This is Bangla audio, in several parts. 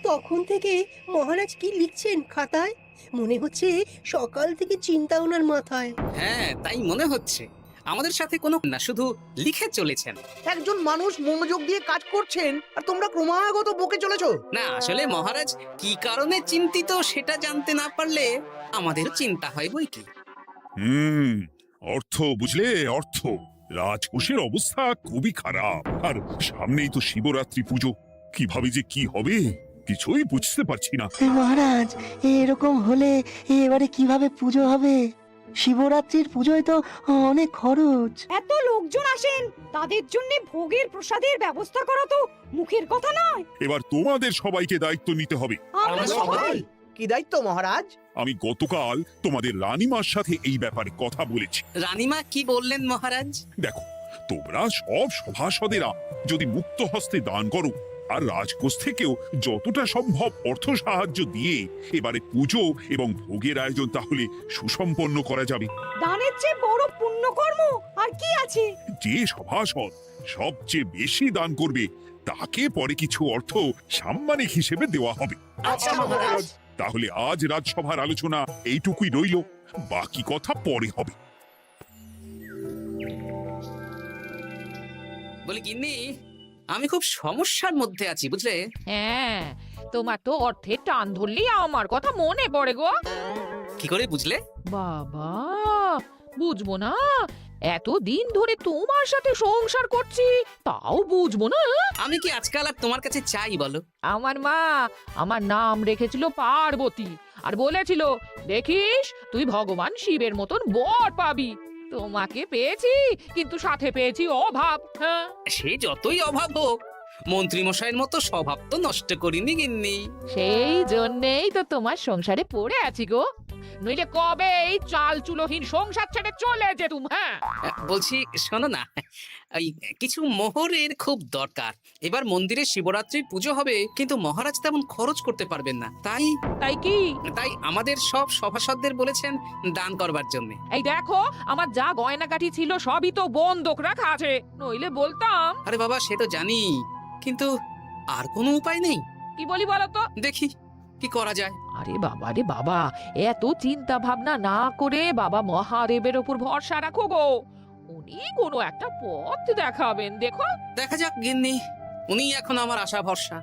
তখন থেকে মহারাজ কি লিখছেন খাতায়? মনে হচ্ছে সকাল থেকে চিন্তা ওনার মাথায়। হ্যাঁ, তাই মনে হচ্ছে। আমাদের সাথে কোনো না, শুধু লিখে চলেছেন। একজন মানুষ মনোযোগ দিয়ে কাজ করছেন আর তোমরা ক্রমাগত বকে চলেছো। না, আসলে মহারাজ কি কারণে চিন্তিত সেটা জানতে না পারলে আমাদেরও চিন্তা হয় বই কি। হুম অর্থ বুঝলে, অর্থ। রাজকোষের অবস্থা খুবই খারাপ, আর সামনেই তো শিবরাত্রি পুজো। কিভাবে যে কি হবে কিছুই বুঝতে পারছি না। মহারাজ, এরকম হলে এবারে কিভাবে পুজো হবে? শিবরাত্রির পুজোয় তো অনেক খরচ। এত লোকজন আসেন, তাদের জন্য ভোগের প্রসাদের ব্যবস্থা করা তো মুখের কথা নয়। এবার তোমাদের সবাইকে দায়িত্ব নিতে হবে। আমরা সবাই। কি দায়িত্ব মহারাজ? আমি গতকাল তোমাদের রানীমার সাথে এই ব্যাপারে কথা বলেছি। রানীমা কি বললেন মহারাজ? দেখো, তোমরা সব সভাসদেরা যদি মুক্ত হস্তে দান করো, আর রাজকোষ থেকেও যতটা সম্ভব অর্থ সাহায্য দিয়ে এবারে পুজো এবং ভোগের আয়োজন তাহলে সুসম্পন্ন করা যাবে। দানের চেয়ে বড় পুণ্যকর্ম আর কি আছে? যে সভাসদ সবচেয়ে বেশি দান করবে তাকে পরে কিছু অর্থ সাম্মানিক হিসেবে দেওয়া হবে। আচ্ছা মহারাজ। তাহলে আজ রাজসভার আলোচনা এইটুকুই রইল, বাকি কথা পরে হবে। বলি গিন্নি, আমি খুব সমস্যার মধ্যে আছি বুঝলে। হ্যাঁ, তোমার তো অর্থের টান ধরলেই আমার কথা মনে পড়ে গো। কি করে বুঝলে? বাবা, বুঝবো না? এতদিন ধরে তোমার সাথে সংসার করছি, তাও বুঝবো না? আমি কি আজকাল আর তোমার কাছে চাই বলো? আমার মা আমার নাম রেখেছিল পার্বতী, আর বলেছিল দেখিস তুই ভগবান শিবের মতন বর পাবি। তোমাকে পেয়েছি, কিন্তু সাথে পেয়েছি অভাব। হ্যাঁ, সে যতই অভাব হোক, মন্ত্রী মশাইয়ের মতো স্বভাব তো নষ্ট করিনি গিন্নি। সেই জন্যেই তো তোমার সংসারে পড়ে আছি গো, নইলে কবে এই চাল চুলোহীন সংসার ছেড়ে চলে যেতুম। হ্যাঁ, বলছি শোনো না, ওই কিছু মোহরের খুব দরকার। এবার মন্দিরে শিবরাত্রির পুজো হবে, কিন্তু মহারাজ তেমন খরচ করতে পারবেন না। তাই কি? তাই আমাদের সব সভাসদদের বলেছেন দান করবার জন্য। এই দেখো, আমার যা গয়নাগাটি ছিল সবই তো বন্ধক রাখা আছে, নইলে বলতাম। আরে বাবা, সে তো জানি, কিন্তু আর কোনো উপায় নেই। কি বলি বলো তো? দেখি কি করা যায়। আরে বাবা রে বাবা, এত চিন্তা ভাবনা না করে বাবা মহাদেবের ওপর ভরসা রাখো গো, উনি কোনো একটা পথ দেখাবেন। দেখো, দেখা যাক গিন্নি, উনি এখন আমার আশা ভরসা।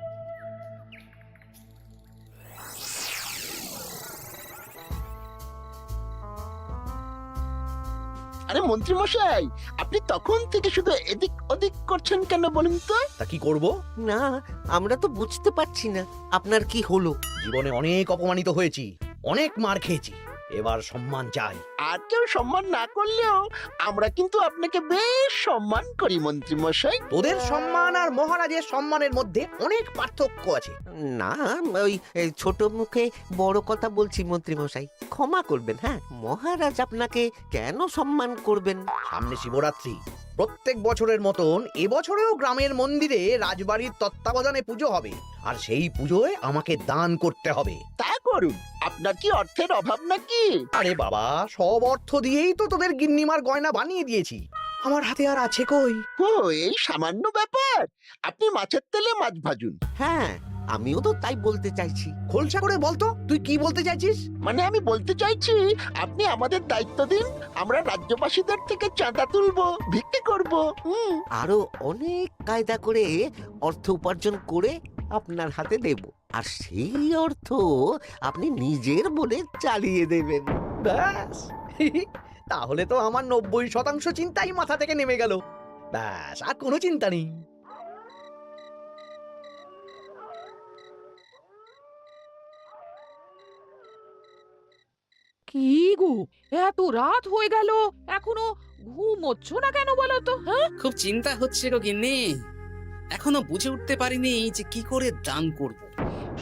আরে মন্ত্রী মশাই, আপনি তখন থেকে শুধু এদিক ওদিক করছেন কেন বলুন তো? তা কি করব? না, আমরা তো বুঝতে পারছি না আপনার কি হলো। জীবনে অনেক অপমানিত হয়েছি, অনেক মার খেয়েছি, এবার সম্মান চাই। আর কেউ সম্মান না করলেও আমরা কিন্তু আপনাকে বেশ সম্মান করি মন্ত্রী মশাই। তোদের সম্মান আর মহারাজের সম্মানের মধ্যে অনেক পার্থক্য আছে। না, ওই ছোট মুখে বড় কথা বলছি মন্ত্রী মশাই, ক্ষমা করবেন। হ্যাঁ, মহারাজ আপনাকে কেন সম্মান করবেন? সামনে শিবরাত্রি, প্রত্যেক বছরের মতন এবছরেও গ্রামের মন্দিরে রাজবাড়ির তত্ত্বাবধানে পুজো হবে, আর সেই পুজোয় আমাকে দান করতে হবে। তা করুন, আপনার কি অর্থের অভাব নাকি? আরে বাবা, সব অর্থ দিয়েই তো তোদের গিন্নিমার গয়না বানিয়ে দিয়েছি, আমার হাতে আর আছে কই? ও, এই সামান্য ব্যাপার? আপনি মাছের তেলে মাছ ভাজুন। হ্যাঁ, আমিও তো তাই বলতে চাইছি। খোলসা করে বলতো তুই কি বলতে চাইছিস? মানে আমি বলতে চাইছি, আপনি আমাদের দায়িত্ব দিন, আমরা রাজ্যবাসীদের থেকে চাঁদা তুলবো, ভিক্ষে করবো। আরো অনেক কায়দা করে অর্থ উপার্জন করে আপনার হাতে দেব, আর সেই অর্থ আপনি নিজের বলে চালিয়ে দেবেন। ব্যাস, তাহলে তো আমার 90% চিন্তাই মাথা থেকে নেমে গেল। ব্যাস, আর কোনো চিন্তা নেই। কি গো, এত রাত হয়ে গেল, এখনো ঘুমোচ্ছ না কেন বলো তো? হ্যাঁ, খুব চিন্তা হচ্ছে গো গিন্নি, এখনো বুঝে উঠতে পারিনি যে কি করে দান করব।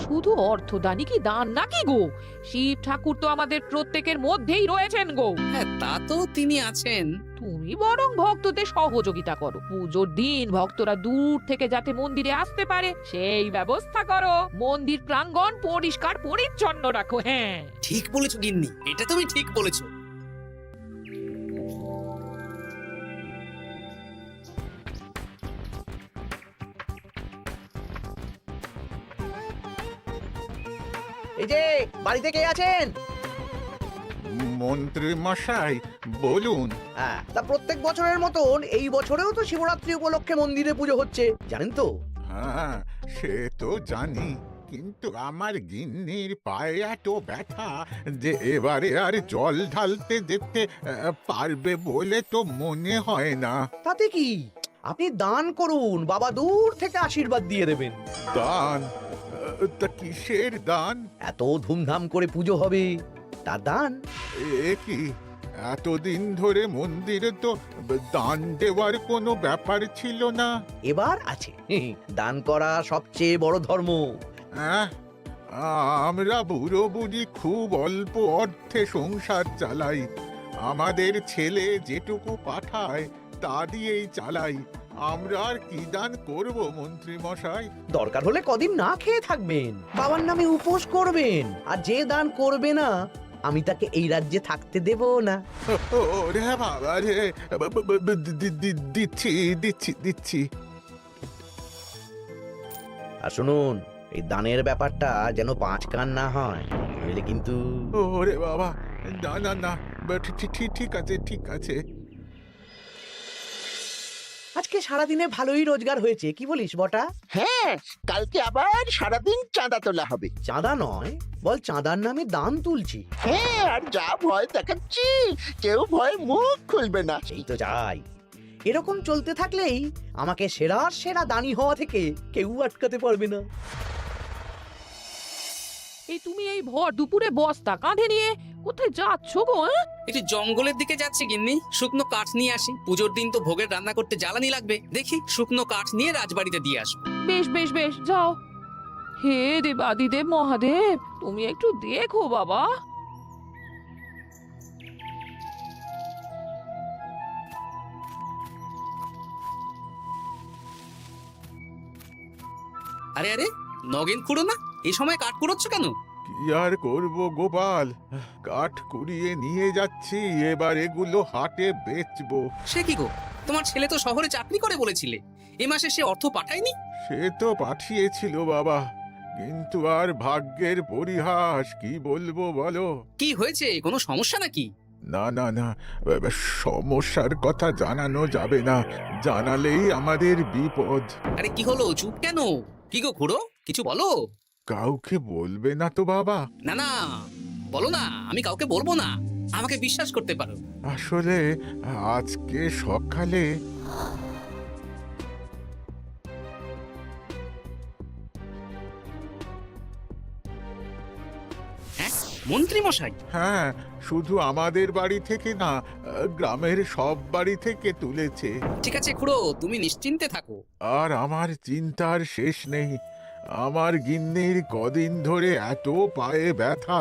শুধু অর্থদানই কি দান নাকি গো? শিব ঠাকুর তো আমাদের প্রত্যেকের মধ্যেই রয়েছেন গো। হ্যাঁ, তা তো তিনি আছেন। তুমি বরং ভক্তদের সহযোগিতা করো, পুজোর দিন ভক্তরা দূর থেকে যাতে মন্দিরে আসতে পারে সেই ব্যবস্থা করো, মন্দির প্রাঙ্গণ পরিষ্কার পরিচ্ছন্ন রাখো। হ্যাঁ, ঠিক বলেছো গিন্নি, এটা তুমি ঠিক বলেছো। এই যে বাড়িতে কে আছেন? মন্ত্রী মশাই বলুন। হ্যাঁ, তা প্রত্যেক বছরের মতন এই বছরেও তো শিবরাত্রি উপলক্ষে মন্দিরে পুজো হচ্ছে, জানেন তো? হ্যাঁ, সে তো জানি, কিন্তু আমার গিন্নির পায়ে এত ব্যথা যে এবারে আর জল ঢালতে যেতে পারবে বলে তো মনে হয় না। তাতে কি, আপনি দান করুন, বাবা দূর থেকে আশীর্বাদ দিয়ে দেবেন। দান? তা কিসের দান? এত ধুমধাম করে পুজো হবে, তার দান। এ কি, এতদিন ধরে মন্দিরে তো দান দেওয়ার কোনো ব্যাপার ছিল না। এবার আছে। দান করা সবচেয়ে বড় ধর্ম। হ্যাঁ, আমরা বুড়ো বুড়ি খুব অল্প অর্থে সংসার চালাই। আমাদের ছেলে যেটুকু পাঠায় তা দিয়েই চালাই। আমরা আর কি দান করব মন্ত্রী মশাই? দরকার হলে কদিন না খেয়ে থাকবেন, বাবার নামে উপোস করবেন, আর যে দান করবে না আমি তাকে এই রাজ্যে থাকতে দেব না। ওরে বাবা রে, দিচ্ছি দিচ্ছি দিচ্ছি। আর শুনুন, এই দানের ব্যাপারটা যেন 5 কান না হয়, নইলে কিন্তু। ওরে বাবা, না না না, ঠিক আছে ঠিক আছে। আজকে সারাদিনে ভালোই রোজগার হয়েছে, কি বলিস বটা? হ্যাঁ, কালকে আবার সারাদিন চাঁদা তোলা হবে। চাঁদা নয়, বল চাঁদার নামে দান তুলছি। হ্যাঁ, আর যা ভয় দেখাচ্ছি, কেউ ভয় মুখ খুলবে না। সেই তো চাই। এরকম চলতে থাকলেই আমাকে সেরা দানি হওয়া থেকে কেউ আটকাতে পারবে না। এই তুমি এই ভর দুপুরে বস্তা কাঁধে নিয়ে কোথায় যাচ্ছ গো? একটু জঙ্গলের দিকে যাচ্ছি গিন্নি, শুকনো কাঠ নিয়ে আসি। পুজোর দিন তো ভোগের রান্না করতে জ্বালানি লাগবে, দেখি শুকনো কাঠ নিয়ে রাজবাড়িতে দিয়ে আসবো। বেশ বেশ বেশ, যাও। হে দেবাদিদেব মহাদেব, তুমি একটু দেখো বাবা। আরে আরে, নগেন কুড়ো না, এই সময় কাঠ কুড়োচ্ছ কেন? কি আর করব গোপাল, কাঠ কুড়িয়ে নিয়ে যাচ্ছি, এবার এগুলো হাটে বেচবো। সে কি গো, তোমার ছেলে তো শহরে চাকরি করে বলেছিলে, এ মাসে সে অর্থ পাঠায়নি? সে তো পাঠিয়েছিল বাবা, কিন্তু আর ভাগ্যের পরিহাস, কি বলবো বলো। কি হয়েছে, কোনো সমস্যা নাকি? না না না, সমস্যার কথা জানানো যাবে না, জানালেই আমাদের বিপদ। আরে কি হলো, চুপ কেন? কি গো খুড়ো, কিছু বলো। কাউকে বলবে না তো বাবা? না না, বলো না, আমি কাউকে বলবো না, আমাকে বিশ্বাস করতে পারো। আসলে আজকে সকালে হ্যাঁ, মন্ত্রী মশাই? হ্যাঁ, শুধু আমাদের বাড়ি থেকে না, গ্রামের সব বাড়ি থেকে তুলেছে। ঠিক আছে খুড়ো, তুমি নিশ্চিন্তে থাকো। আর আমার চিন্তার শেষ নেই। আমার গিন্নির কদিন ধরে এত পায়ে ব্যথা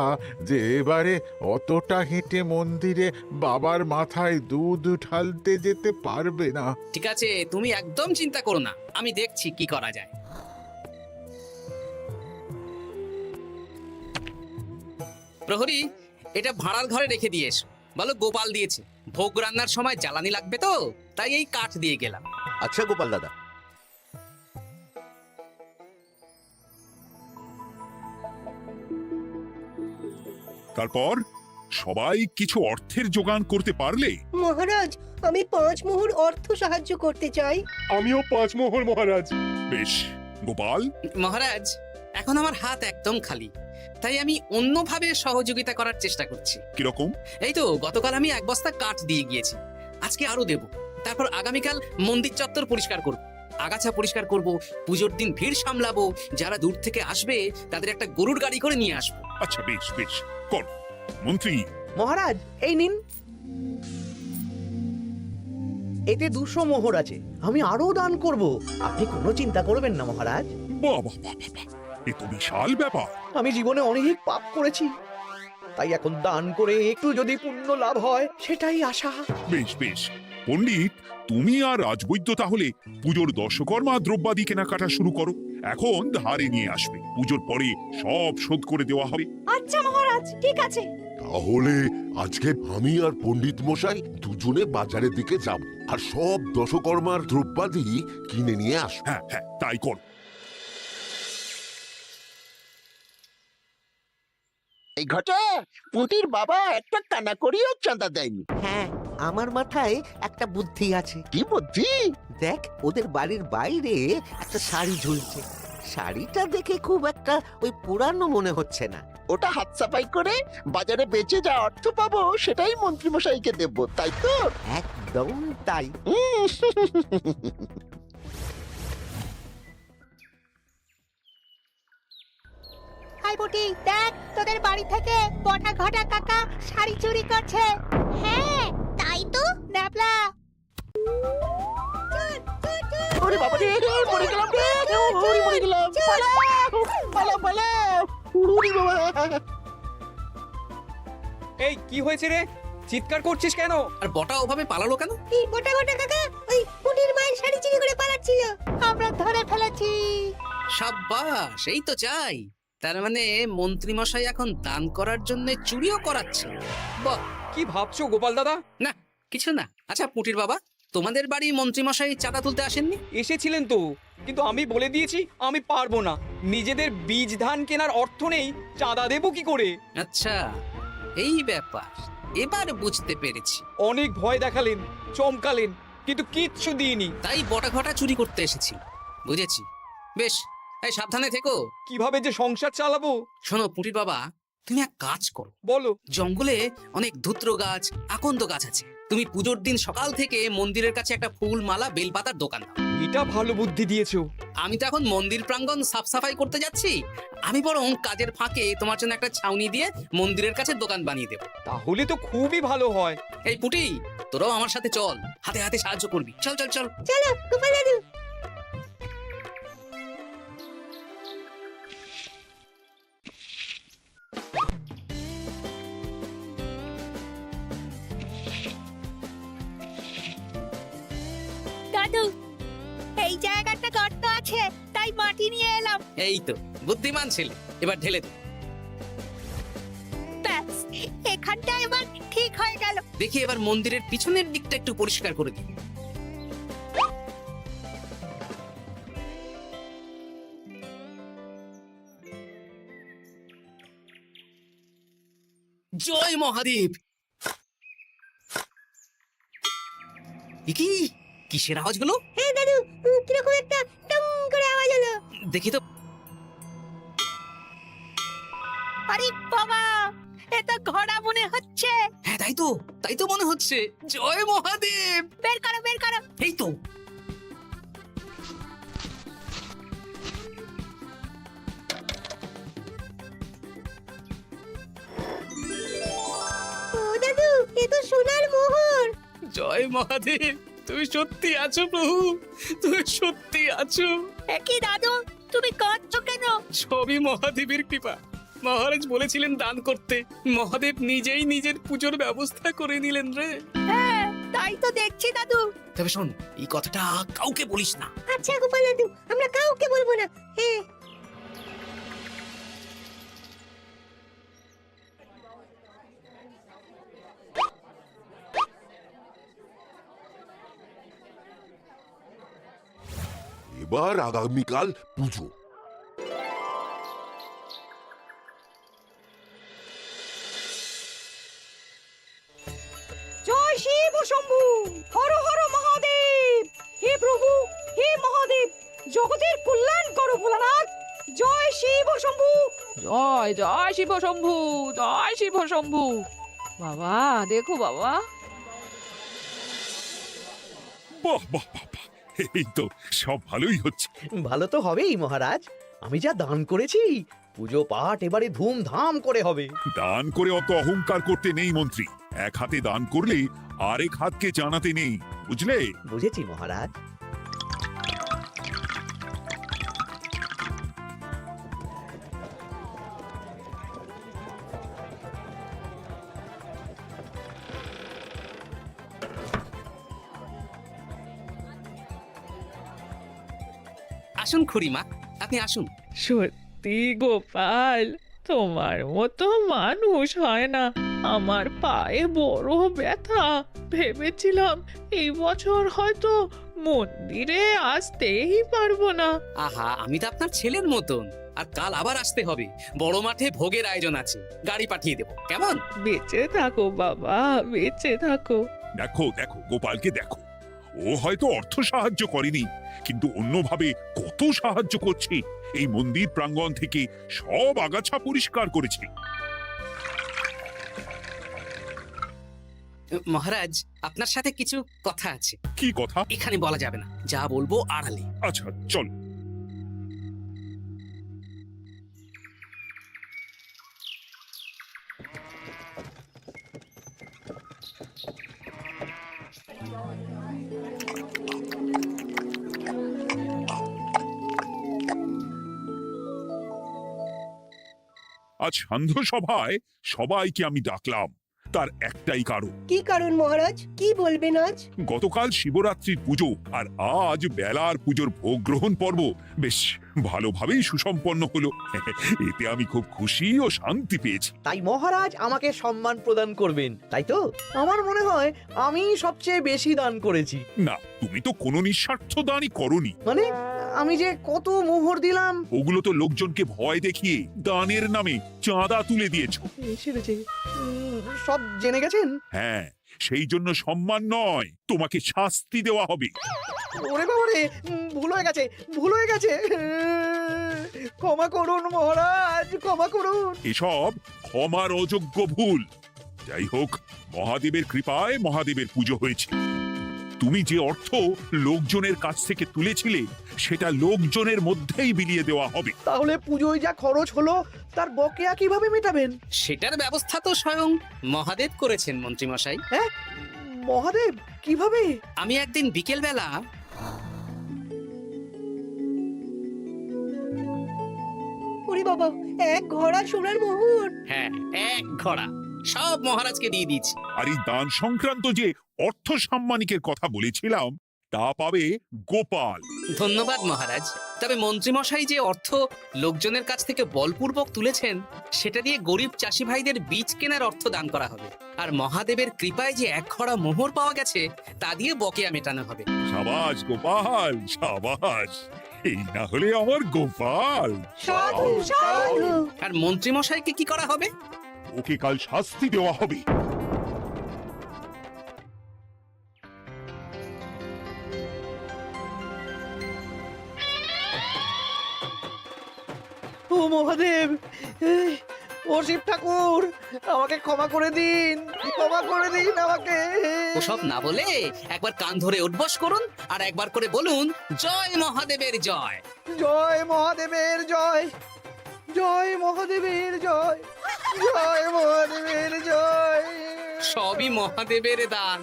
যে এবারে অতটা হেঁটে মন্দিরে বাবার মাথায় দুধ ঢালতে যেতে পারবে না। ঠিক আছে, তুমি একদম চিন্তা করো না, আমি দেখছি কি করা যায়। প্রহরী, এটা ভাড়ার ঘরে রেখে দিয়ে এসো। বলো গোপাল দিয়েছে, ভোগ রান্নার সময় জ্বালানি লাগবে তো, তাই এই কাঠ দিয়ে গেলাম। আচ্ছা গোপাল দাদা। তারপর সবাই কিছু অর্থের যোগান করতে পারলে? মহারাজ, আমি 5 মোহর অর্থ সাহায্য করতে চাই। আমিও 5 মোহর মহারাজ। বেশ, গোপাল। মহারাজ, এখন আমার হাত একদম খালি, তাই আমি অন্যভাবে সহযোগিতা করার চেষ্টা করছি। কিরকম? এই তো গতকাল আমি 1 বস্তা কাঠ দিয়ে গিয়েছি, আজকে আরো দেব। তারপর আগামীকাল মন্দির চত্বর পরিষ্কার করব, আগাছা পরিষ্কার করব, পুজোর দিন ভিড় সামলাবো, যারা দূর থেকে আসবে তাদের একটা গরুর গাড়ি করে নিয়ে আসবো। আচ্ছা বেশ বেশ, কর। মন্ত্রী। মহারাজ, এই নিন, এতে 200 মোহর আছে, আমি আরো দান করব, আপনি কোনো চিন্তা করবেন না মহারাজ। বাহ বাহ বাহ বাহ, এ তো বিশাল ব্যাপার। আমি জীবনে অনেক পাপ করেছি, তাই এখন দান করে একটু যদি পুণ্য লাভ হয় সেটাই আশা। বেশ বেশ, পণ্ডিত, তুমি আর রাজবৈদ্য তাহলে পুজোর দশকর্মা দ্রব্যাদি কেনাকাটা শুরু করো। এখন ধারে নিয়ে আসবে, পুজোর পরে সব শোধ করে দেওয়া হবে। আচ্ছা মহারাজ, ঠিক আছে। তাহলে আজকে আমি আর পণ্ডিত মশাই দুজনে বাজারের দিকে যাব আর সব দশকর্মার দ্রব্যাদি কিনে নিয়ে আসব। হ্যাঁ হ্যাঁ, তাই কর। এই ঘটা পুঁটির বাবা একটা কানা করিও চাঁদা দেয়নি। হ্যাঁ, আমার মাথায় একটা বুদ্ধি আছে। কি বুদ্ধি? দেখ, ওদের বাড়ির বাইরে একটা শাড়ি ঝুলছে। শাড়িটা দেখে খুব একটা ওই পুরানো মনে হচ্ছে না। ওটা হাত সাফাই করে বাজারে বেচে যা অর্থ পাবো সেটাই মন্ত্রী মশাইকে দেব, তাই তো? একদম তাই। হাই বুটি, দেখ তোদের বাড়ি থেকে বটা ঘটা কাকা শাড়ি চুরি করছে। হ্যাঁ তাই তো। ন্যাপলা ওরে বাবা রে, মরে গেলাম রে, মরে গেলাম। পালাও পালাও। ওরে বাবা। এই কি হয়েছে রে? চিৎকার করছিস কেন? আর বটা ওভাবে পালালো কেন? এই বটা ঘটা কাকা ওই পুটির মায়ের শাড়ি চুরি করে পালাচ্ছিল, আমরা ধরে ফেলেছি। সাব্বাস, এই তো চাই। তার মানে মন্ত্রী মশাই এখন দান করার জন্য চুরিও করাচ্ছে। বাহ, কি ভাবছো গোপাল দাদা? না কিছু না। আচ্ছা পুটির বাবা, তোমাদের বাড়ি মন্ত্রী মশাই চাঁদা তুলতে আসেননি? এসেছিলেন তো, কিন্তু আমি বলে দিয়েছি আমি পারবো না। নিজেদের বীজ ধান কেনার অর্থ নেই, চাঁদা দেবো কি করে? আচ্ছা এই ব্যাপার, এবার বুঝতে পেরেছি। অনেক ভয় দেখালেন, চমকালেন, কিন্তু কিচ্ছু দিইনি। তাই বটা ঘটা চুরি করতে এসেছি, বুঝেছি। বেশ, এই সাবধানে থেকো। কিভাবে যে সংসার চালাবো? শোনো পুটির বাবা, তুমি এক কাজ করো। বলো। জঙ্গলে অনেক ধুত্র গাছ, আকন্দ গাছ আছে। তুমি পুজোর দিন সকাল থেকে মন্দিরের কাছে একটা ফুল মালা বেলপাতার দোকান দাও। এটা ভালো বুদ্ধি দিয়েছো। আমি তো এখন মন্দির প্রাঙ্গণ সাফ সাফাই করতে যাচ্ছি। আমি বরং কাজের ফাঁকে তোমার জন্য একটা ছাউনি দিয়ে মন্দিরের কাছে দোকান বানিয়ে দেবো। তাহলে তো খুবই ভালো হয়। এই পুটি, তোরাও আমার সাথে চল, হাতে হাতে সাহায্য করবি। চল চল চল। চলো গোপাল দাদু। দাদু, এই জায়গাটা গর্ত আছে, তাই মাটি নিয়ে এলাম। এই তো বুদ্ধিমান ছেলে, এবার ঢেলে দে। ব্যাস, এখানটা এবার ঠিক হয়ে গেল। দেখি এবার মন্দিরের পিছনের দিকটা একটু পরিষ্কার করে দিই। জয় মহাদেব। কি কিসের আওয়াজ হলো? হ্যাঁ দাদু, কিরকম একটা টং করে আওয়াজ হলো। দেখি তো। আরে বাবা, এটা ঘোড়া মনে হচ্ছে। হ্যাঁ তাই তো মনে হচ্ছে। জয় মহাদেব। বের করো বের করো। এই তো। ও দাদু, এ তো সোনার মোহর। জয় মহাদেব, তুমি সত্যি আছো প্রভু, তুমি সত্যি আছো। একই দাদু, তুমি কাঁদছো কেন? সবই মহাদেবের কৃপা। মহারাজ বলেছিলেন দান করতে, মহাদেব নিজেই নিজের পুজোর ব্যবস্থা করে নিলেন রে। হ্যাঁ, তাই তো দেখছি দাদু। তবে শোন, এই কথাটা কাউকে বলিস না। আচ্ছা গোপাল দাদু, আমরা কাউকে বলবো না। হ্যাঁ। এবার আগামীকাল পুজো। জয় শিব শম্ভু, হর হর মহাদেব। হে প্রভু, হে মহাদেব, জগতের কল্যাণ করো ভোলানাথ। জয় শিব শম্ভু। জয় জয় শিব শম্ভু, জয় শিব শম্ভু। বাবা দেখো বাবা। বাহ বাহ বাহ বাহ, এই তো সব ভালোই হচ্ছে। ভালো তো হবেই মহারাজ। আমি যা দান করেছি, পুজো পাঠ এবারে ধুমধাম করে হবে। দান করে অত অহংকার করতে নেই মন্ত্রী। এক হাতে দান করলে আরেক হাতকে জানাতে নেই, বুঝলে? বুঝেছি মহারাজ। আসুন খুড়িমা, আপনি আসুন। সত্যি গোপাল, তোমার মতো মানুষ হয় না। আমার পায়ে বড় ব্যথা, ভেবেছিলাম এই বছর হয়তো মন্দিরে আসতেই পারবো না। আহা, আমি তো আপনার ছেলের মতন, আর কাল আবার আসতে হবে। বড় মাঠে ভোগের আয়োজন আছে, গাড়ি পাঠিয়ে দেবো, কেমন? বেঁচে থাকো বাবা, বেঁচে থাকো। দেখো দেখো গোপালকে দেখো, ও হয়তো অর্থ সাহায্য করেনি, কিন্তু অন্যভাবে কত সাহায্য করছে। এই মন্দির প্রাঙ্গণ থেকে সব আগাছা পরিষ্কার করেছে। মহারাজ, আপনার সাথে কিছু কথা আছে। কি কথা? এখানে বলা যাবে না, যা বলবো আড়ালে। আচ্ছা চল। আজ সান্ধ্য সভায় সবাইকে আমি ডাকলাম, তার একটাই কারণ। কি কারণ মহারাজ? কি বলবেন আজ? গতকাল শিবরাত্রির পুজো আর আজ বেলার পুজোর ভোগ গ্রহণ পর্ব বেশ ভালোভাবেই সুসম্পন্ন হলো। এতে আমি খুব খুশি ও শান্তি পেয়েছি। তাই মহারাজ আমাকে সম্মান প্রদান করবেন, তাই তো? আমার মনে হয় আমি সবচেয়ে বেশি দান করেছি। না, তুমি তো কোনো নিঃস্বার্থ দানই করনি। মানে আমি যে কত মোহর দিলাম। ওগুলো তো লোকজনকে ভয় দেখিয়ে দানের নামে চাঁদা তুলে দিয়েছো। সেরেছে, সব জেনে গেছেন। হ্যাঁ, সেই জন্য সম্মান নয়, তোমাকে শাস্তি দেওয়া হবে। ওরে বাবারে, ভুল হয়ে গেছে, ভুল হয়ে গেছে। ক্ষমা করুন মহারাজ, ক্ষমা করুন। এসব ক্ষমার অযোগ্য ভুল। যাই হোক, মহাদেবের কৃপায় মহাদেবের পুজো হয়েছে। তুমি যে অর্থ লোকজনের কাছ থেকে তুলেছিলে সেটা লোকজনের মধ্যেই বিলিয়ে দেওয়া হবে। তাহলে পুজোয় যা খরচ হলো তার বকেয়া কিভাবে মেটাবেন? সেটার ব্যবস্থা তো স্বয়ং মহাদেব করেছেন মন্ত্রী মশাই। হ্যাঁ, মহাদেব কিভাবে? আমি একদিন বিকেল বেলা ওরে বাবা, এক ঘোড়া সোনার মোহর! হ্যাঁ, এক ঘোড়া সব মহারাজকে দিয়ে দিয়েছি। আর এই দান সংক্রান্ত যে অর্থ সাম্মানিকের কথা বলেছিলাম তা পাবে গোপাল। ধন্যবাদ মহারাজ। তবে মন্ত্রী মশাই যে অর্থ লোকজনের কাছ থেকে বলপূর্বক তুলেছেন সেটা দিয়ে গরিব চাষি ভাইদের বীজ কেনার অর্থ দান করা হবে। আর মহাদেবের কৃপায় যে এক খড়া মোহর পাওয়া গেছে তা দিয়ে বকেয়া মেটানো হবে। সাবাস গোপাল, সাবাস। এই না হলে আমার গোপাল। সাধু সাধু! আর মন্ত্রী মশাইকে কি করা হবে? ওকে কাল শাস্তি দেওয়া হবে। ও মহাদেব, ও শিব ঠাকুর, আমাকে ক্ষমা করে দিন, ক্ষমা করে দিন আমাকে। ওসব না বলে একবার কান ধরে উঠবস করুন আর একবার করে বলুন, জয় মহাদেবের জয়। জয় মহাদেবের জয়, জয় মহাদেবের জয়, জয় মহাদেবের জয়। সবই মহাদেবের দান।